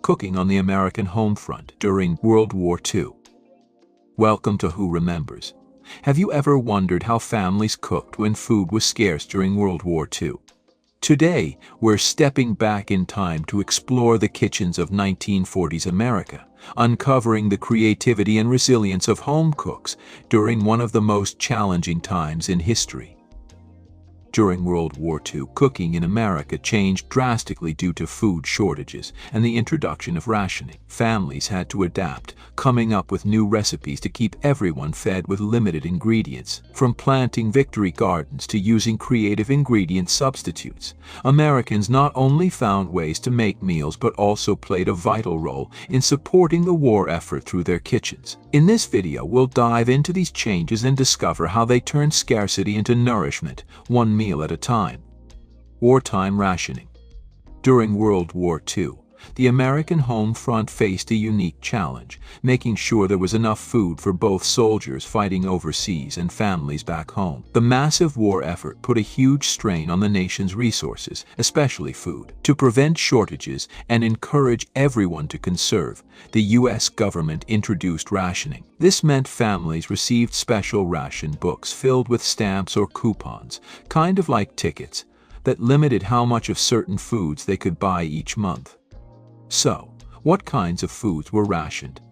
cooking on the American home front during World War II. Welcome to Who Remembers. Have you ever wondered how families cooked when food was scarce during World War II? Today, we're stepping back in time to explore the kitchens of 1940s America, uncovering the creativity and resilience of home cooks during one of the most challenging times in history. During World War II, cooking in America changed drastically due to food shortages and the introduction of rationing. Families had to adapt, coming up with new recipes to keep everyone fed with limited ingredients. From planting victory gardens to using creative ingredient substitutes, Americans not only found ways to make meals but also played a vital role in supporting the war effort through their kitchens. In this video, we'll dive into these changes and discover how they turned scarcity into nourishment, one meal at a time. Wartime rationing. During World War II, the American home front faced a unique challenge, making sure there was enough food for both soldiers fighting overseas and families back home. The massive war effort put a huge strain on the nation's resources, especially food. To prevent shortages and encourage everyone to conserve, the U.S. government introduced rationing. This meant families received special ration books filled with stamps or coupons, kind of like tickets, that limited how much of certain foods they could buy each month. So, what kinds of foods were rationed?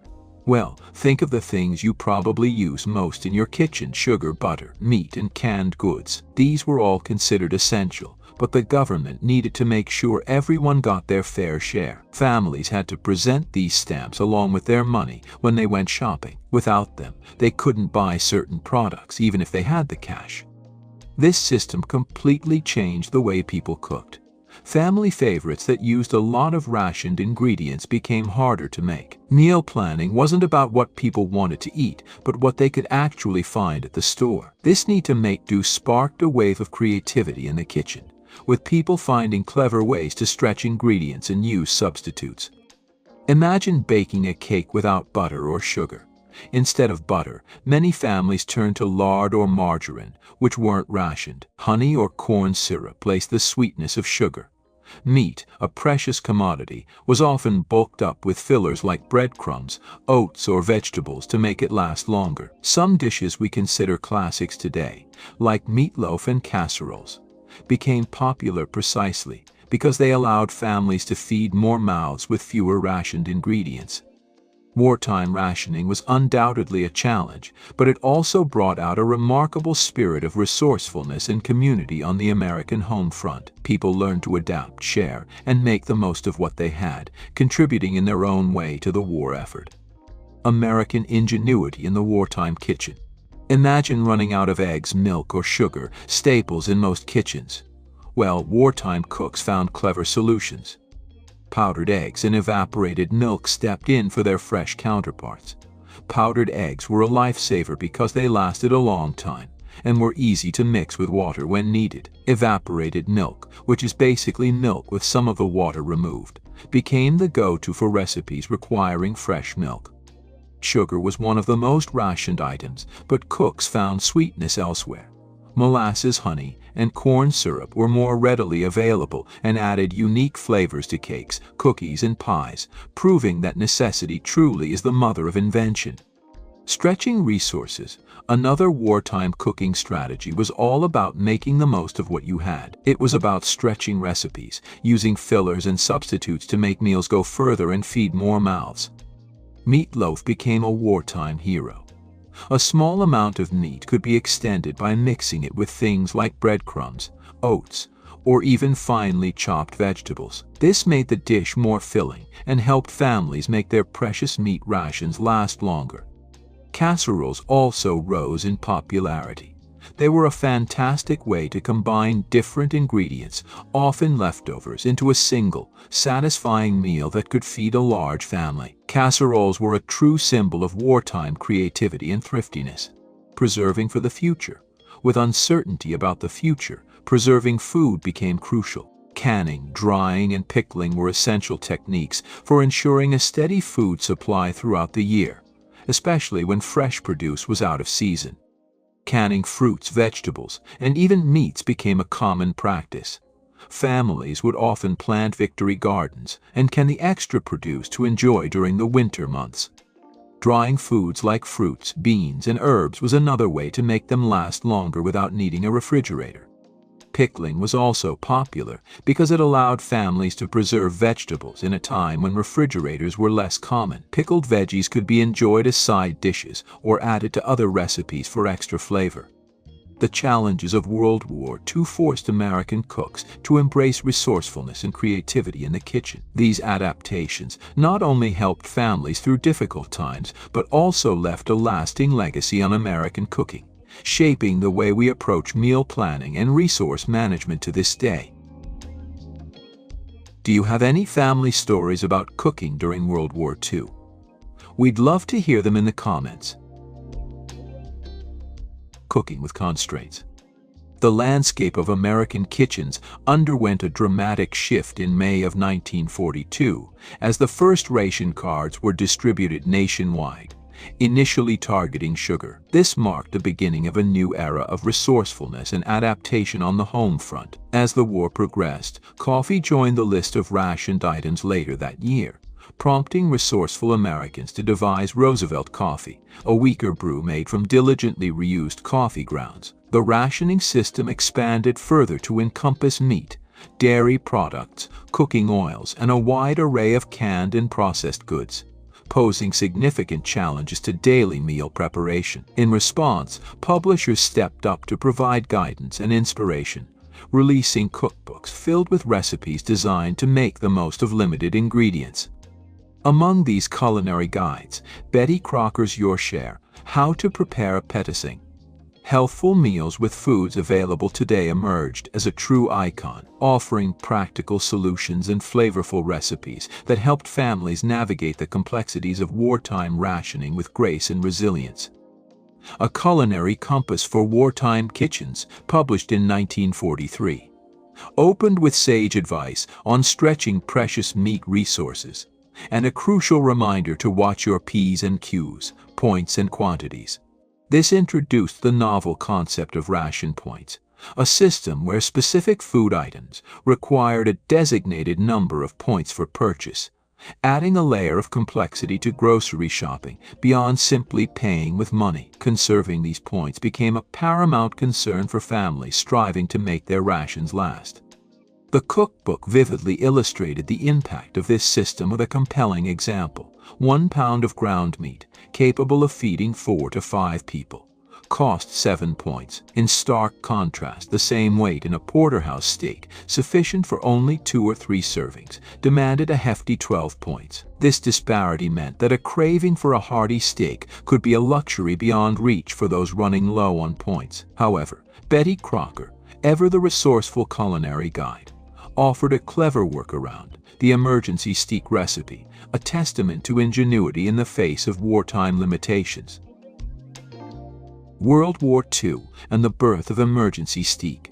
Well, think of the things you probably use most in your kitchen: sugar, butter, meat, and canned goods. These were all considered essential, but the government needed to make sure everyone got their fair share. Families had to present these stamps along with their money when they went shopping. Without them, they couldn't buy certain products, even if they had the cash. This system completely changed the way people cooked. Family favorites that used a lot of rationed ingredients became harder to make. Meal planning wasn't about what people wanted to eat, but what they could actually find at the store. This need to make do sparked a wave of creativity in the kitchen, with people finding clever ways to stretch ingredients and use substitutes. Imagine baking a cake without butter or sugar. Instead of butter, many families turned to lard or margarine, which weren't rationed. Honey or corn syrup replaced the sweetness of sugar. Meat, a precious commodity, was often bulked up with fillers like breadcrumbs, oats, or vegetables to make it last longer. Some dishes we consider classics today, like meatloaf and casseroles, became popular precisely because they allowed families to feed more mouths with fewer rationed ingredients. Wartime rationing was undoubtedly a challenge, but it also brought out a remarkable spirit of resourcefulness and community on the American home front. People learned to adapt, share, and make the most of what they had, contributing in their own way to the war effort. American ingenuity in the wartime kitchen. Imagine running out of eggs, milk, or sugar, staples in most kitchens. Well, wartime cooks found clever solutions. Powdered eggs and evaporated milk stepped in for their fresh counterparts. Powdered eggs were a lifesaver because they lasted a long time and were easy to mix with water when needed. Evaporated milk, which is basically milk with some of the water removed, became the go-to for recipes requiring fresh milk. Sugar was one of the most rationed items, but cooks found sweetness elsewhere. Molasses, honey, and corn syrup were more readily available and added unique flavors to cakes, cookies, and pies, proving that necessity truly is the mother of invention. Stretching resources. Another wartime cooking strategy was all about making the most of what you had. It was about stretching recipes, using fillers and substitutes to make meals go further and feed more mouths. Meatloaf became a wartime hero. A small amount of meat could be extended by mixing it with things like breadcrumbs, oats, or even finely chopped vegetables. This made the dish more filling and helped families make their precious meat rations last longer. Casseroles also rose in popularity. They were a fantastic way to combine different ingredients, often leftovers, into a single, satisfying meal that could feed a large family. Casseroles were a true symbol of wartime creativity and thriftiness. Preserving for the future. With uncertainty about the future, preserving food became crucial. Canning, drying, and pickling were essential techniques for ensuring a steady food supply throughout the year, especially when fresh produce was out of season. Canning fruits, vegetables, and even meats became a common practice. families would often plant victory gardens and can the extra produce to enjoy during the winter months. Drying foods like fruits, beans, and herbs was another way to make them last longer without needing a refrigerator. Pickling was also popular because it allowed families to preserve vegetables in a time when refrigerators were less common. Pickled veggies could be enjoyed as side dishes or added to other recipes for extra flavor. The challenges of World War II forced American cooks to embrace resourcefulness and creativity in the kitchen. These adaptations not only helped families through difficult times, but also left a lasting legacy on American cooking, shaping the way we approach meal planning and resource management to this day. Do you have any family stories about cooking during World War II? We'd love to hear them in the comments. Cooking with constraints. The landscape of American kitchens underwent a dramatic shift in May of 1942 as the first ration cards were distributed nationwide, initially targeting sugar. This marked the beginning of a new era of resourcefulness and adaptation on the home front. As the war progressed, coffee joined the list of rationed items later that year, prompting resourceful Americans to devise Roosevelt coffee, a weaker brew made from diligently reused coffee grounds. The rationing system expanded further to encompass meat, dairy products, cooking oils, and a wide array of canned and processed goods, posing significant challenges to daily meal preparation. In response, publishers stepped up to provide guidance and inspiration, releasing cookbooks filled with recipes designed to make the most of limited ingredients. Among these culinary guides, Betty Crocker's Your Share, How to Prepare Appetizing, Healthful Meals with Foods Available Today emerged as a true icon, offering practical solutions and flavorful recipes that helped families navigate the complexities of wartime rationing with grace and resilience. A Culinary Compass for Wartime Kitchens, published in 1943, opened with sage advice on stretching precious meat resources, and a crucial reminder to watch your P's and Q's, points and quantities. This introduced the novel concept of ration points, a system where specific food items required a designated number of points for purchase, adding a layer of complexity to grocery shopping beyond simply paying with money. Conserving these points became a paramount concern for families striving to make their rations last. The cookbook vividly illustrated the impact of this system with a compelling example. 1 pound of ground meat, capable of feeding 4 to 5 people, cost 7 points. In stark contrast, the same weight in a porterhouse steak, sufficient for only 2 or 3 servings, demanded a hefty 12 points. This disparity meant that a craving for a hearty steak could be a luxury beyond reach for those running low on points. However, Betty Crocker, ever the resourceful culinary guide, offered a clever workaround, the emergency steak recipe, a testament to ingenuity in the face of wartime limitations. World War II and the birth of emergency steak.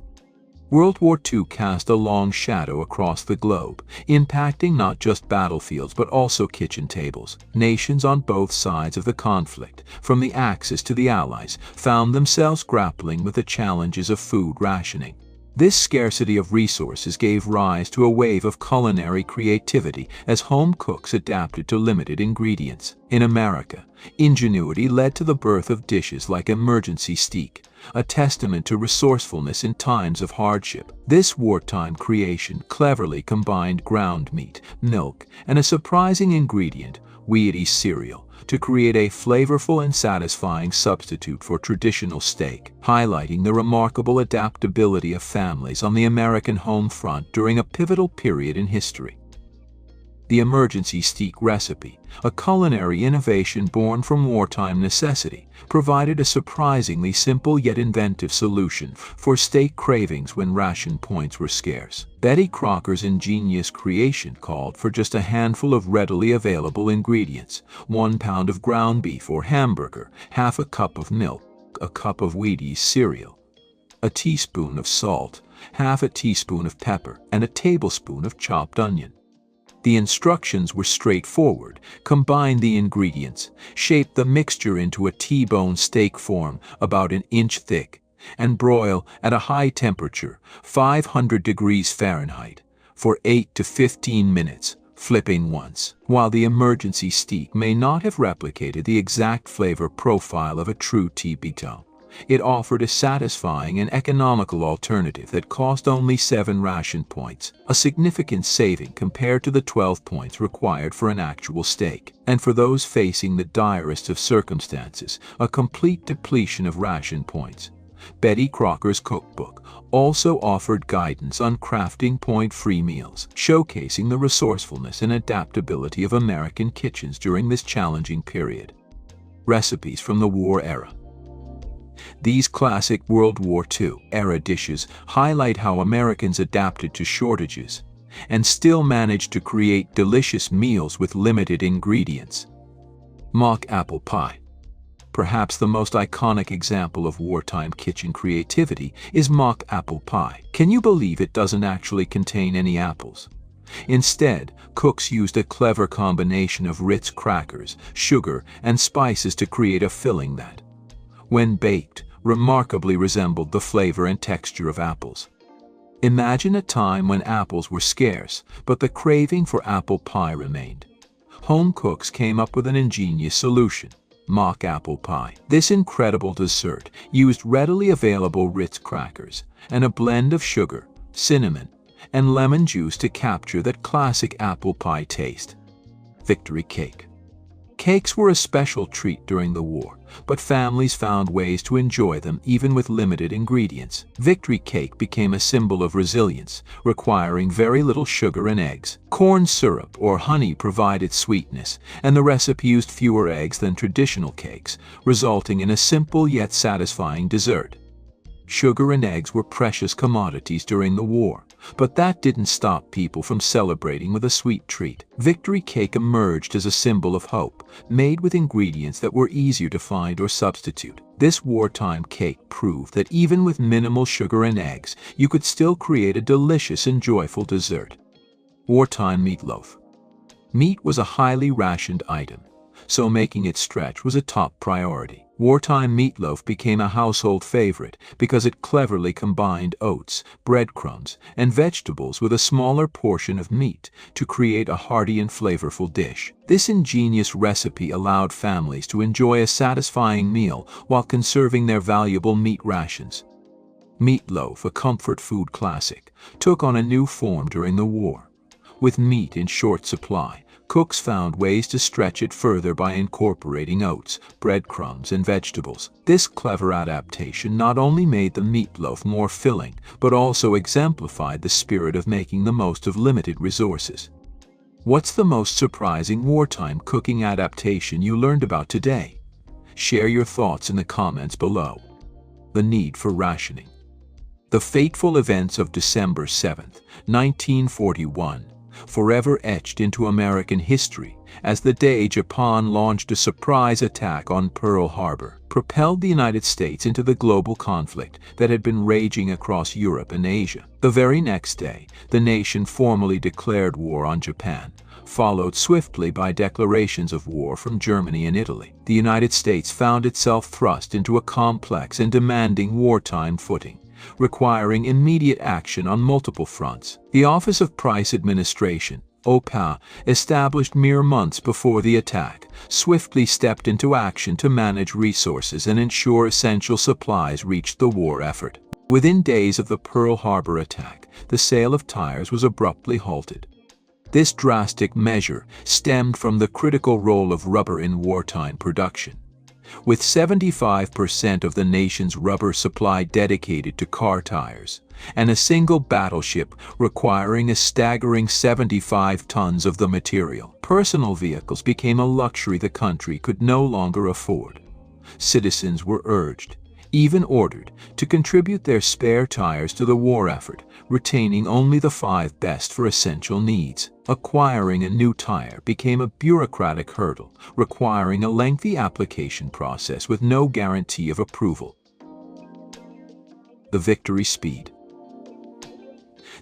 World War II cast a long shadow across the globe, impacting not just battlefields but also kitchen tables. Nations on both sides of the conflict, from the Axis to the Allies, found themselves grappling with the challenges of food rationing. This scarcity of resources gave rise to a wave of culinary creativity as home cooks adapted to limited ingredients. In America, ingenuity led to the birth of dishes like emergency steak, a testament to resourcefulness in times of hardship. This wartime creation cleverly combined ground meat, milk, and a surprising ingredient, WWII cereal, to create a flavorful and satisfying substitute for traditional steak, highlighting the remarkable adaptability of families on the American home front during a pivotal period in history. The emergency steak recipe, a culinary innovation born from wartime necessity, provided a surprisingly simple yet inventive solution for steak cravings when ration points were scarce. Betty Crocker's ingenious creation called for just a handful of readily available ingredients: 1 pound of ground beef or hamburger, half a cup of milk, a cup of WWII cereal, a teaspoon of salt, half a teaspoon of pepper, and a tablespoon of chopped onion. The instructions were straightforward: combine the ingredients, shape the mixture into a T-bone steak form about an inch thick, and broil at a high temperature, 500 degrees Fahrenheit, for 8 to 15 minutes, flipping once. While the emergency steak may not have replicated the exact flavor profile of a true TBT, it offered a satisfying and economical alternative that cost only 7 ration points, a significant saving compared to the 12 points required for an actual steak. And for those facing the direst of circumstances, a complete depletion of ration points. Betty Crocker's cookbook also offered guidance on crafting point-free meals, showcasing the resourcefulness and adaptability of American kitchens during this challenging period. Recipes from the war era. These classic World War II-era dishes highlight how Americans adapted to shortages and still managed to create delicious meals with limited ingredients. Mock apple pie. Perhaps the most iconic example of wartime kitchen creativity is mock apple pie. Can you believe it doesn't actually contain any apples? Instead, cooks used a clever combination of Ritz crackers, sugar, and spices to create a filling that, when baked, remarkably resembled the flavor and texture of apples. Imagine a time when apples were scarce, but the craving for apple pie remained. Home cooks came up with an ingenious solution: mock apple pie. This incredible dessert used readily available Ritz crackers and a blend of sugar, cinnamon, and lemon juice to capture that classic apple pie taste. Victory cake. Cakes were a special treat during the war, but families found ways to enjoy them even with limited ingredients. Victory cake became a symbol of resilience, requiring very little sugar and eggs. Corn syrup or honey provided sweetness, and the recipe used fewer eggs than traditional cakes, resulting in a simple yet satisfying dessert. Sugar and eggs were precious commodities during the war, but that didn't stop people from celebrating with a sweet treat. Victory cake emerged as a symbol of hope, made with ingredients that were easier to find or substitute. This wartime cake proved that even with minimal sugar and eggs, you could still create a delicious and joyful dessert. Wartime meatloaf. Meat was a highly rationed item, so making it stretch was a top priority. Wartime meatloaf became a household favorite because it cleverly combined oats, breadcrumbs, and vegetables with a smaller portion of meat to create a hearty and flavorful dish. This ingenious recipe allowed families to enjoy a satisfying meal while conserving their valuable meat rations. Meatloaf, a comfort food classic, took on a new form during the war. With meat in short supply, cooks found ways to stretch it further by incorporating oats, breadcrumbs, and vegetables. This clever adaptation not only made the meatloaf more filling, but also exemplified the spirit of making the most of limited resources. What's the most surprising wartime cooking adaptation you learned about today? Share your thoughts in the comments below. The need for rationing. The fateful events of December 7, 1941, forever etched into American history as the day Japan launched a surprise attack on Pearl Harbor, propelled the United States into the global conflict that had been raging across Europe and Asia. The very next day, the nation formally declared war on Japan, followed swiftly by declarations of war from Germany and Italy. The United States found itself thrust into a complex and demanding wartime footing, requiring immediate action on multiple fronts. The Office of Price Administration, OPA, established mere months before the attack, swiftly stepped into action to manage resources and ensure essential supplies reached the war effort. Within days of the Pearl Harbor attack, the sale of tires was abruptly halted. This drastic measure stemmed from the critical role of rubber in wartime production. With 75% of the nation's rubber supply dedicated to car tires, and a single battleship requiring a staggering 75 tons of the material, personal vehicles became a luxury the country could no longer afford. Citizens were urged, even ordered, to contribute their spare tires to the war effort, retaining only the 5 best for essential needs. Acquiring a new tire became a bureaucratic hurdle, requiring a lengthy application process with no guarantee of approval. The victory speed.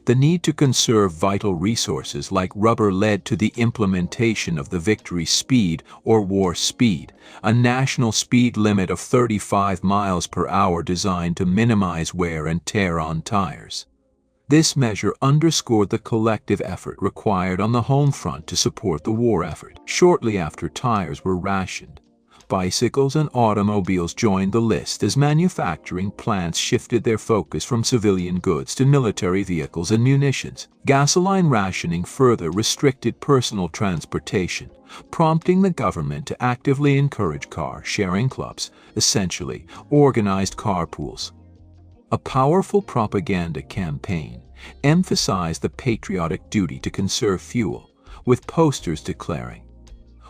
The need to conserve vital resources like rubber led to the implementation of the Victory Speed or War Speed, a national speed limit of 35 miles per hour designed to minimize wear and tear on tires. This measure underscored the collective effort required on the home front to support the war effort. Shortly after tires were rationed, bicycles and automobiles joined the list as manufacturing plants shifted their focus from civilian goods to military vehicles and munitions. Gasoline rationing further restricted personal transportation, prompting the government to actively encourage car-sharing clubs, essentially organized carpools. A powerful propaganda campaign emphasized the patriotic duty to conserve fuel, with posters declaring,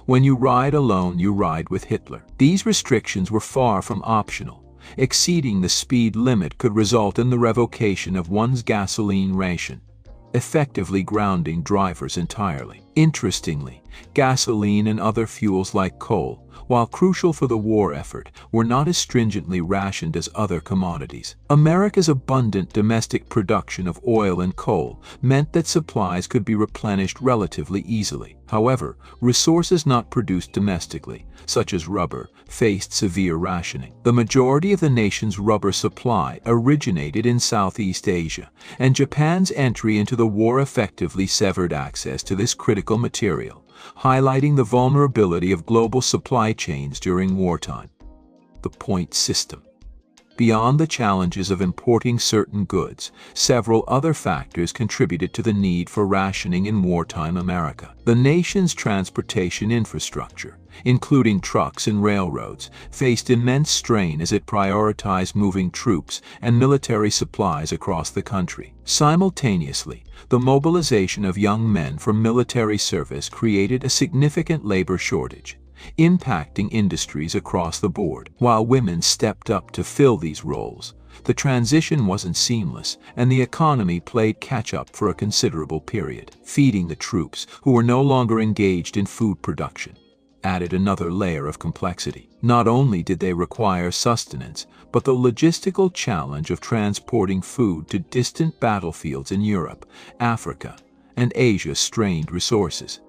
"When you ride alone, you ride with Hitler." These restrictions were far from optional. Exceeding the speed limit could result in the revocation of one's gasoline ration, effectively grounding drivers entirely. Interestingly, gasoline and other fuels like coal, while crucial for the war effort, were not as stringently rationed as other commodities. America's abundant domestic production of oil and coal meant that supplies could be replenished relatively easily. However, resources not produced domestically, such as rubber, faced severe rationing. The majority of the nation's rubber supply originated in Southeast Asia, and Japan's entry into the war effectively severed access to this critical material, highlighting the vulnerability of global supply chains during wartime. The point system. Beyond the challenges of importing certain goods, several other factors contributed to the need for rationing in wartime America. The nation's transportation infrastructure, including trucks and railroads, faced immense strain as it prioritized moving troops and military supplies across the country. Simultaneously, the mobilization of young men for military service created a significant labor shortage, impacting industries across the board. While women stepped up to fill these roles, the transition wasn't seamless, and the economy played catch-up for a considerable period. Feeding the troops, who were no longer engaged in food production, added another layer of complexity. Not only did they require sustenance, but the logistical challenge of transporting food to distant battlefields in Europe, Africa, and Asia strained resources.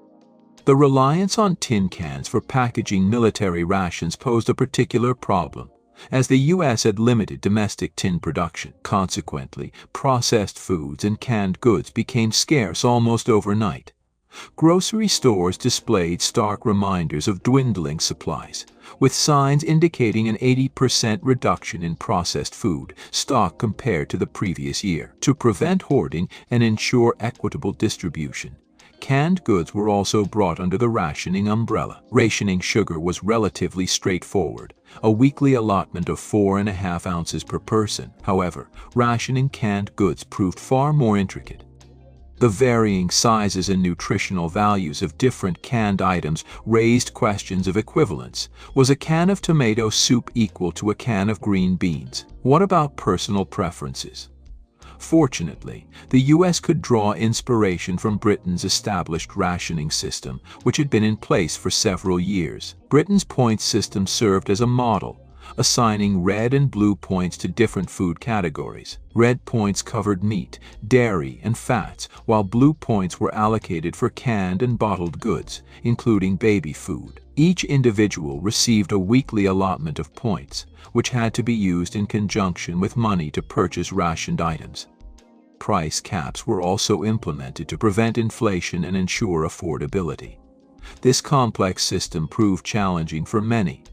The reliance on tin cans for packaging military rations posed a particular problem, as the U.S. had limited domestic tin production. Consequently, processed foods and canned goods became scarce almost overnight. Grocery stores displayed stark reminders of dwindling supplies, with signs indicating an 80% reduction in processed food stock compared to the previous year. To prevent hoarding and ensure equitable distribution, canned goods were also brought under the rationing umbrella. Rationing sugar was relatively straightforward, a weekly allotment of 4.5 ounces per person. However, rationing canned goods proved far more intricate. The varying sizes and nutritional values of different canned items raised questions of equivalence. Was a can of tomato soup equal to a can of green beans? What about personal preferences? Fortunately, the U.S. could draw inspiration from Britain's established rationing system, which had been in place for several years. Britain's points system served as a model, assigning red and blue points to different food categories. Red points covered meat, dairy, and fats, while blue points were allocated for canned and bottled goods, including baby food. Each individual received a weekly allotment of points, which had to be used in conjunction with money to purchase rationed items. Price caps were also implemented to prevent inflation and ensure affordability. This complex system proved challenging for many,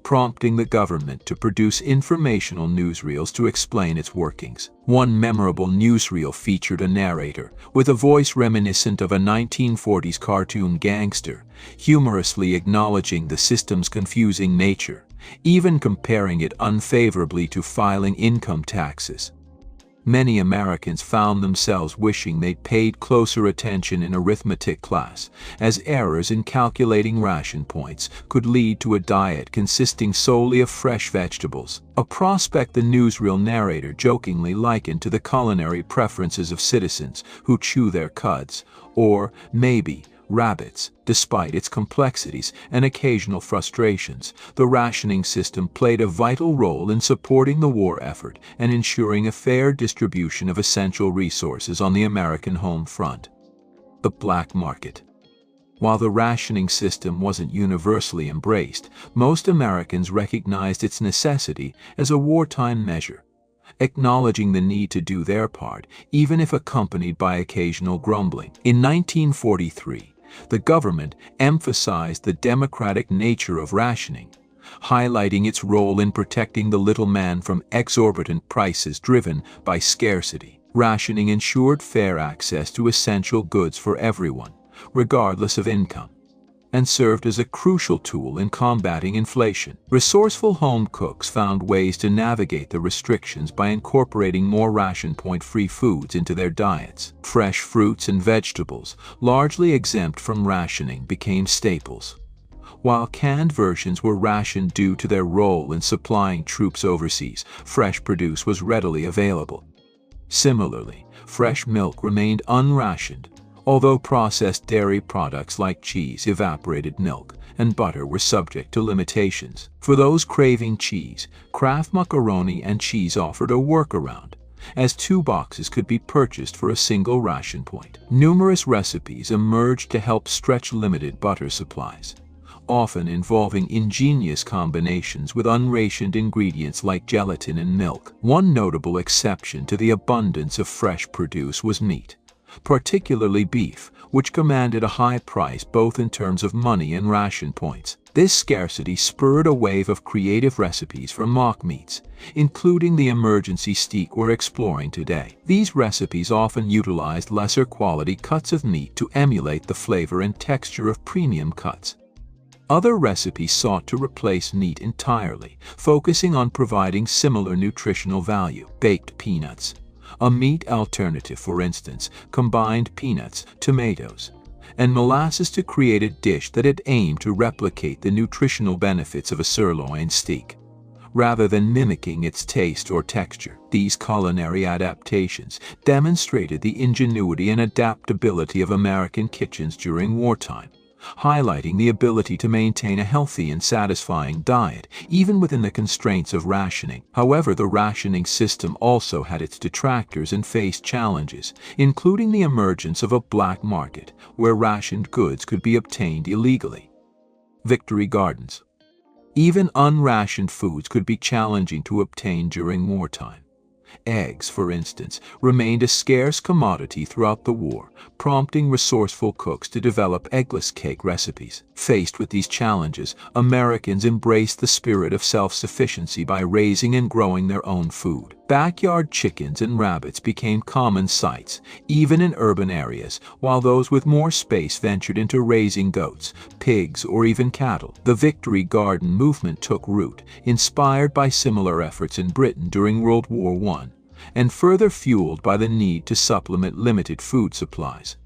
prompting the government to produce informational newsreels to explain its workings. One memorable newsreel featured a narrator, with a voice reminiscent of a 1940s cartoon gangster, humorously acknowledging the system's confusing nature, even comparing it unfavorably to filing income taxes. Many Americans found themselves wishing they'd paid closer attention in arithmetic class, as errors in calculating ration points could lead to a diet consisting solely of fresh vegetables, a prospect the newsreel narrator jokingly likened to the culinary preferences of citizens who chew their cuds, or, maybe, rabbits. Despite its complexities and occasional frustrations, the rationing system played a vital role in supporting the war effort and ensuring a fair distribution of essential resources on the American home front. The black market. While the rationing system wasn't universally embraced, most Americans recognized its necessity as a wartime measure, acknowledging the need to do their part, even if accompanied by occasional grumbling. In 1943, the government emphasized the democratic nature of rationing, highlighting its role in protecting the little man from exorbitant prices driven by scarcity. Rationing ensured fair access to essential goods for everyone, regardless of income, and served as a crucial tool in combating inflation. Resourceful home cooks found ways to navigate the restrictions by incorporating more ration point-free foods into their diets. Fresh fruits and vegetables, largely exempt from rationing, became staples, while canned versions were rationed due to their role in supplying troops overseas. Fresh produce was readily available. Similarly, fresh milk remained unrationed, although processed dairy products like cheese, evaporated milk, and butter were subject to limitations. For those craving cheese, Kraft macaroni and cheese offered a workaround, as 2 boxes could be purchased for a single ration point. Numerous recipes emerged to help stretch limited butter supplies, often involving ingenious combinations with unrationed ingredients like gelatin and milk. One notable exception to the abundance of fresh produce was meat, particularly beef, which commanded a high price both in terms of money and ration points. This scarcity spurred a wave of creative recipes for mock meats, including the emergency steak we're exploring today. These recipes often utilized lesser quality cuts of meat to emulate the flavor and texture of premium cuts. Other recipes sought to replace meat entirely, focusing on providing similar nutritional value. Baked peanuts, a meat alternative, for instance, combined peanuts, tomatoes, and molasses to create a dish that had aimed to replicate the nutritional benefits of a sirloin steak, rather than mimicking its taste or texture. These culinary adaptations demonstrated the ingenuity and adaptability of American kitchens during wartime, highlighting the ability to maintain a healthy and satisfying diet, even within the constraints of rationing. However, the rationing system also had its detractors and faced challenges, including the emergence of a black market, where rationed goods could be obtained illegally. Victory gardens. Even unrationed foods could be challenging to obtain during wartime. Eggs, for instance, remained a scarce commodity throughout the war, prompting resourceful cooks to develop eggless cake recipes. Faced with these challenges, Americans embraced the spirit of self-sufficiency by raising and growing their own food. Backyard chickens and rabbits became common sights, even in urban areas, while those with more space ventured into raising goats, pigs, or even cattle. The Victory Garden movement took root, inspired by similar efforts in Britain during World War I, and further fueled by the need to supplement limited food supplies.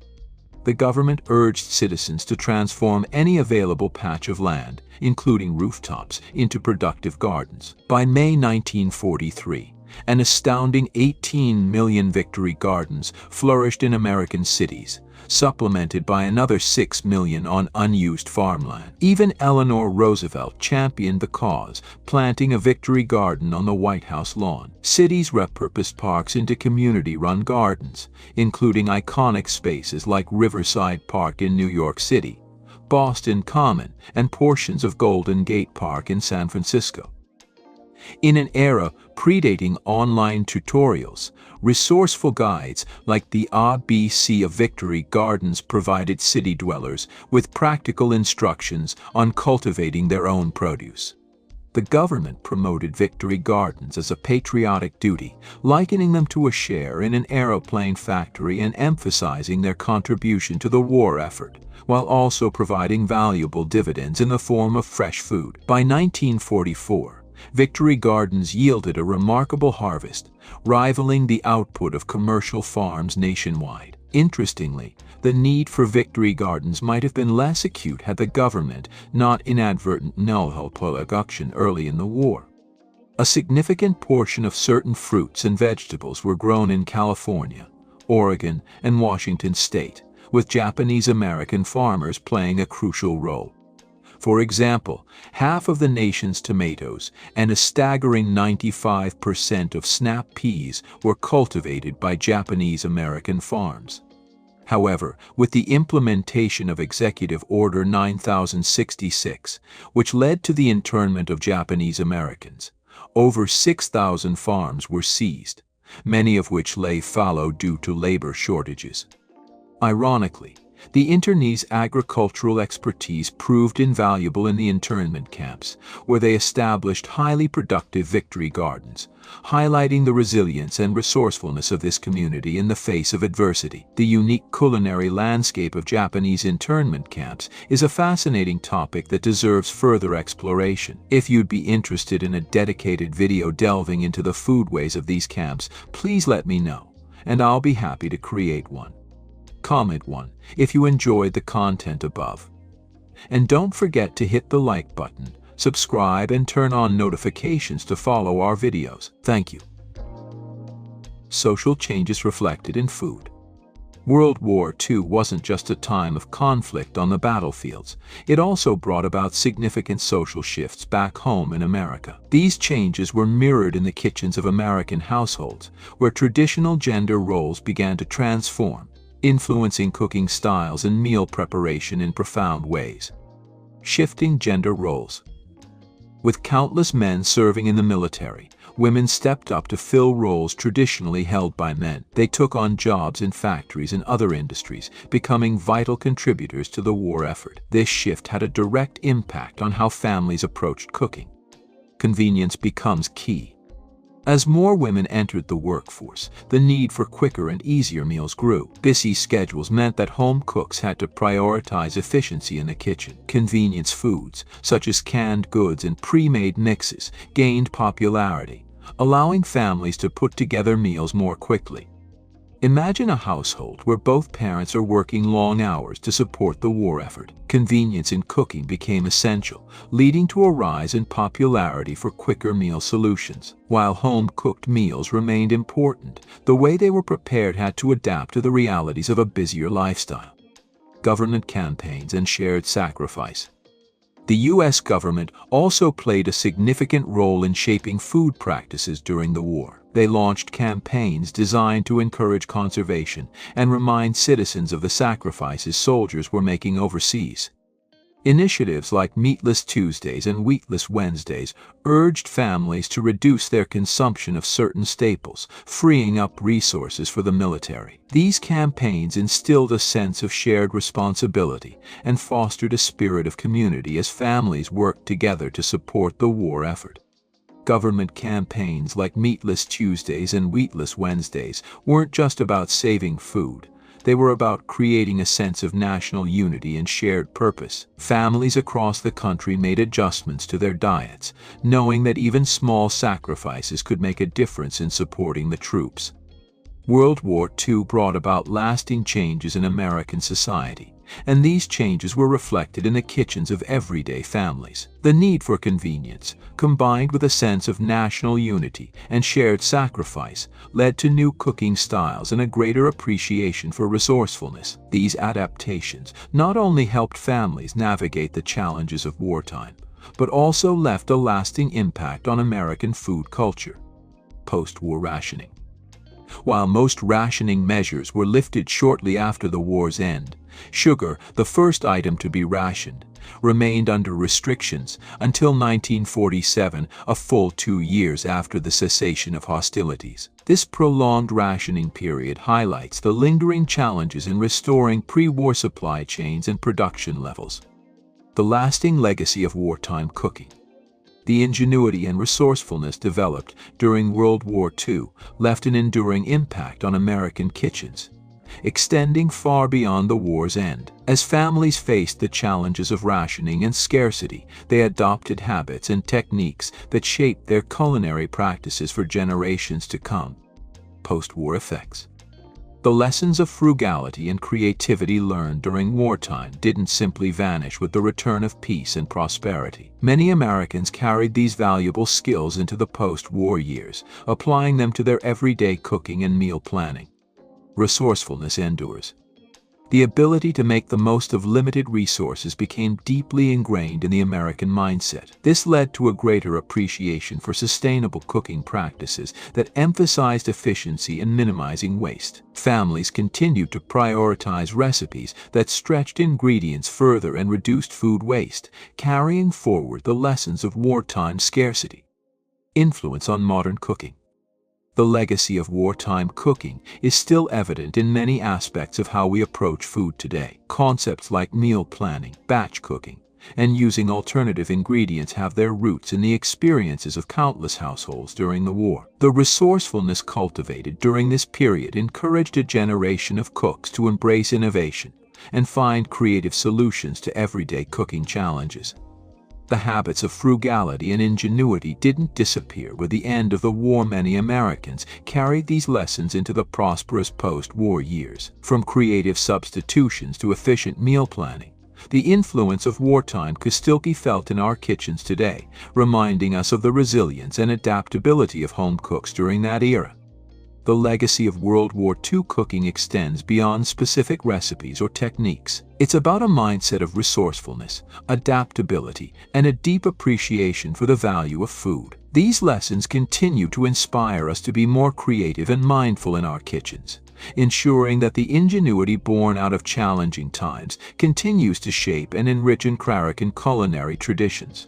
The government urged citizens to transform any available patch of land, including rooftops, into productive gardens. By May 1943, an astounding 18 million Victory Gardens flourished in American cities, supplemented by another 6 million on unused farmland. Even Eleanor Roosevelt championed the cause, planting a Victory Garden on the White House lawn. Cities repurposed parks into community-run gardens, including iconic spaces like Riverside Park in New York City, Boston Common, and portions of Golden Gate Park in San Francisco. In an era predating online tutorials, resourceful guides like the ABC of Victory Gardens provided city dwellers with practical instructions on cultivating their own produce. The government promoted Victory Gardens as a patriotic duty, likening them to a share in an aeroplane factory and emphasizing their contribution to the war effort, while also providing valuable dividends in the form of fresh food. By 1944, Victory Gardens yielded a remarkable harvest, rivaling the output of commercial farms nationwide. Interestingly, the need for Victory Gardens might have been less acute had the government not inadvertently nulled production early in the war. A significant portion of certain fruits and vegetables were grown in California, Oregon, and Washington state, with Japanese American farmers playing a crucial role. For example, half of the nation's tomatoes and a staggering 95% of snap peas were cultivated by Japanese American farms. However, with the implementation of Executive Order 9066, which led to the internment of Japanese Americans, over 6,000 farms were seized, many of which lay fallow due to labor shortages. Ironically, the internees' agricultural expertise proved invaluable in the internment camps, where they established highly productive victory gardens, highlighting the resilience and resourcefulness of this community in the face of adversity. The unique culinary landscape of Japanese internment camps is a fascinating topic that deserves further exploration. If you'd be interested in a dedicated video delving into the foodways of these camps, please let me know, and I'll be happy to create one. Comment 1 if you enjoyed the content above. And don't forget to hit the like button, subscribe, and turn on notifications to follow our videos. Thank you. Social changes reflected in food. World War II wasn't just a time of conflict on the battlefields. It also brought about significant social shifts back home in America. These changes were mirrored in the kitchens of American households, where traditional gender roles began to transform, influencing cooking styles and meal preparation in profound ways. Shifting gender roles. With countless men serving in the military, women stepped up to fill roles traditionally held by men. They took on jobs in factories and other industries, becoming vital contributors to the war effort. This shift had a direct impact on how families approached cooking. Convenience becomes key. As more women entered the workforce, the need for quicker and easier meals grew. Busy schedules meant that home cooks had to prioritize efficiency in the kitchen. Convenience foods, such as canned goods and pre-made mixes, gained popularity, allowing families to put together meals more quickly. Imagine a household where both parents are working long hours to support the war effort. Convenience in cooking became essential, leading to a rise in popularity for quicker meal solutions. While home-cooked meals remained important, the way they were prepared had to adapt to the realities of a busier lifestyle. Government campaigns and shared sacrifice. The U.S. government also played a significant role in shaping food practices during the war. They launched campaigns designed to encourage conservation and remind citizens of the sacrifices soldiers were making overseas. Initiatives like Meatless Tuesdays and Wheatless Wednesdays urged families to reduce their consumption of certain staples, freeing up resources for the military. These campaigns instilled a sense of shared responsibility and fostered a spirit of community as families worked together to support the war effort. Government campaigns like Meatless Tuesdays and Wheatless Wednesdays weren't just about saving food. They were about creating a sense of national unity and shared purpose. Families across the country made adjustments to their diets, knowing that even small sacrifices could make a difference in supporting the troops. World War II brought about lasting changes in American society, and these changes were reflected in the kitchens of everyday families. The need for convenience, combined with a sense of national unity and shared sacrifice, led to new cooking styles and a greater appreciation for resourcefulness. These adaptations not only helped families navigate the challenges of wartime, but also left a lasting impact on American food culture. Post-war rationing. While most rationing measures were lifted shortly after the war's end, sugar, the first item to be rationed, remained under restrictions until 1947, a full 2 years after the cessation of hostilities. This prolonged rationing period highlights the lingering challenges in restoring pre-war supply chains and production levels. The lasting legacy of wartime cooking. The ingenuity and resourcefulness developed during World War II left an enduring impact on American kitchens, extending far beyond the war's end. As families faced the challenges of rationing and scarcity, they adopted habits and techniques that shaped their culinary practices for generations to come. Post-war effects. The lessons of frugality and creativity learned during wartime didn't simply vanish with the return of peace and prosperity. Many Americans carried these valuable skills into the post-war years, applying them to their everyday cooking and meal planning. Resourcefulness endures. The ability to make the most of limited resources became deeply ingrained in the American mindset. This led to a greater appreciation for sustainable cooking practices that emphasized efficiency and minimizing waste. Families continued to prioritize recipes that stretched ingredients further and reduced food waste, carrying forward the lessons of wartime scarcity. Influence on modern cooking. The legacy of wartime cooking is still evident in many aspects of how we approach food today. Concepts like meal planning, batch cooking, and using alternative ingredients have their roots in the experiences of countless households during the war. The resourcefulness cultivated during this period encouraged a generation of cooks to embrace innovation and find creative solutions to everyday cooking challenges. The habits of frugality and ingenuity didn't disappear with the end of the war. Many Americans carried these lessons into the prosperous post-war years. From creative substitutions to efficient meal planning, the influence of wartime could still be felt in our kitchens today, reminding us of the resilience and adaptability of home cooks during that era. The legacy of World War II cooking extends beyond specific recipes or techniques. It's about a mindset of resourcefulness, adaptability, and a deep appreciation for the value of food. These lessons continue to inspire us to be more creative and mindful in our kitchens, ensuring that the ingenuity born out of challenging times continues to shape and enrich American culinary traditions.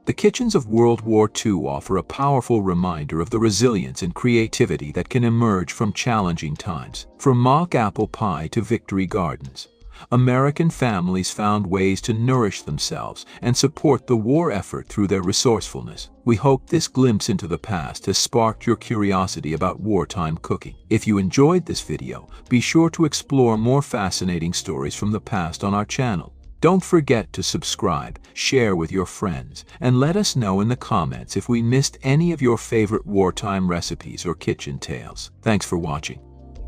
The kitchens of World War II offer a powerful reminder of the resilience and creativity that can emerge from challenging times. From mock apple pie to victory gardens, American families found ways to nourish themselves and support the war effort through their resourcefulness. We hope this glimpse into the past has sparked your curiosity about wartime cooking. If you enjoyed this video, be sure to explore more fascinating stories from the past on our channel. Don't forget to subscribe, share with your friends, and let us know in the comments if we missed any of your favorite wartime recipes or kitchen tales. Thanks for watching.